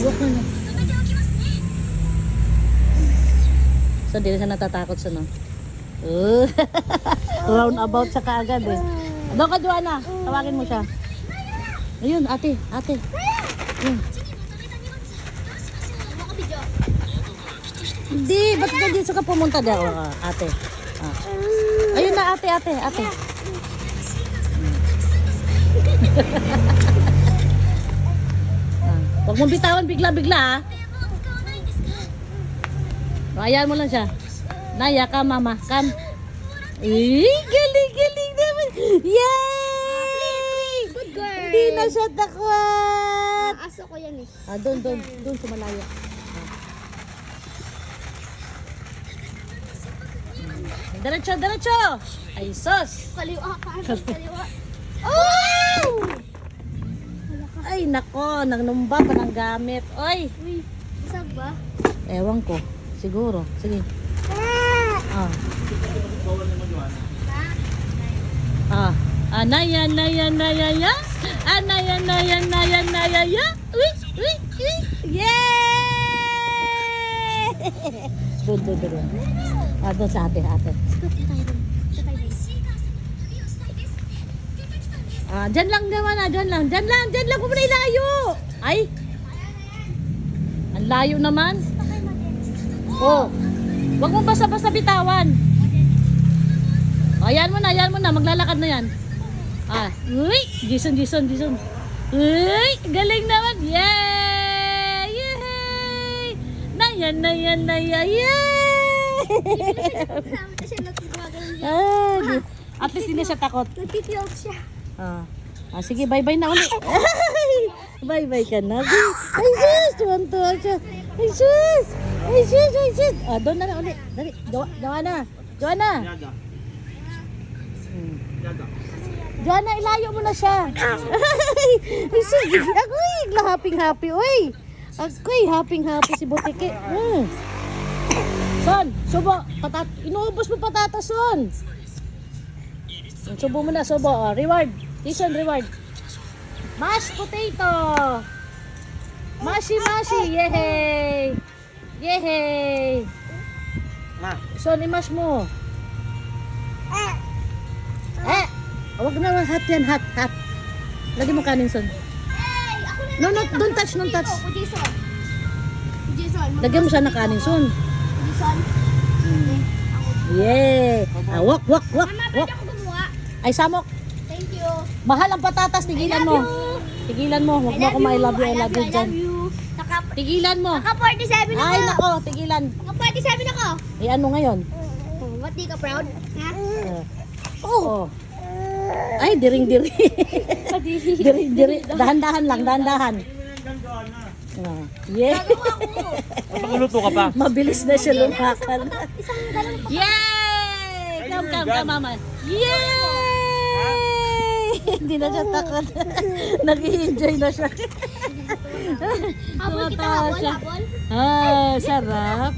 Walk na. So, di na siya natatakot sa no. Roundabout siya kaagad eh. Doon ka, Joanna. Tawagin mo siya. Ayun, ate. Ayun. Hindi, ba't ka dito ka pumunta daw, ate? Ayun na, ate. Huwag mong bitawan bigla-bigla, ha? Ayan mo lang siya. Naya, come, mama. Come. Galing naman. Yay! Good girl. Hindi na siya takot. Aso ko yan eh. Doon sa malayo. Diretso. Ay, sus. Kaliwa ka. Kaliwa. Oh! Ay, nako. Nangnumba pa ng gamit. Oy. Uy, isag ba? Ewan ko. Siguro. Sige. Naya. Naya. Uy. Yay! Doon. Doon sa ate. Dyan lang naman. Dyan lang. Huwag mo na ilayo. Ay. Ang layo naman. Oh. Huwag mo basta-basta bitawan. Ayan mo na. Maglalakad na yan. Uy. Jason. Uy. Galing naman. Yay! Naya. Yay! At least hindi siya takot. Nagtitiyok siya. Sige, bye-bye na ulit. Bye-bye ka na. Ay, sus! Tuwan-tuwa siya. Ay, sus! Doon na ulit. Dali, Joanna. Joanna, ilayo mo na siya. Ay, sige. Ako'y happy. Uy! Ako'y happy si Butiki. Son, subo. Inuubos mo patatas, Son. Subo mo na, subo. Reward. Jason, reward. Mashed potato. Mashi. Yehey. Son, i-mash mo. Huwag na, hot yan, hot. Lagi mo kanin, Son. No, don't touch. Jason. Lagyan mo siya na kanin, Son. Jason. Yeah. Wak. Mama, pwede ako gumawa? Ay, Samok. Thank you. Mahal ang patatas, tigilan mo. Huwag mo ako I love you dyan. Tigilan mo. Naka 47 ako. Ay, nako, tigilan. Naka 47 ako. Eh, ano ngayon? Ba't di ka proud? Ha? Oh. Ay, diring-diri. Diri. Dahan-dahan lang. Yeah. Magluto ka pa. Mabilis na siya lumakal. Isang dalawang pa. Yay! Come, mama. Yay! Hindi na siya takot. Nag-i-enjoy na siya. Habol kita, habol. Sarap.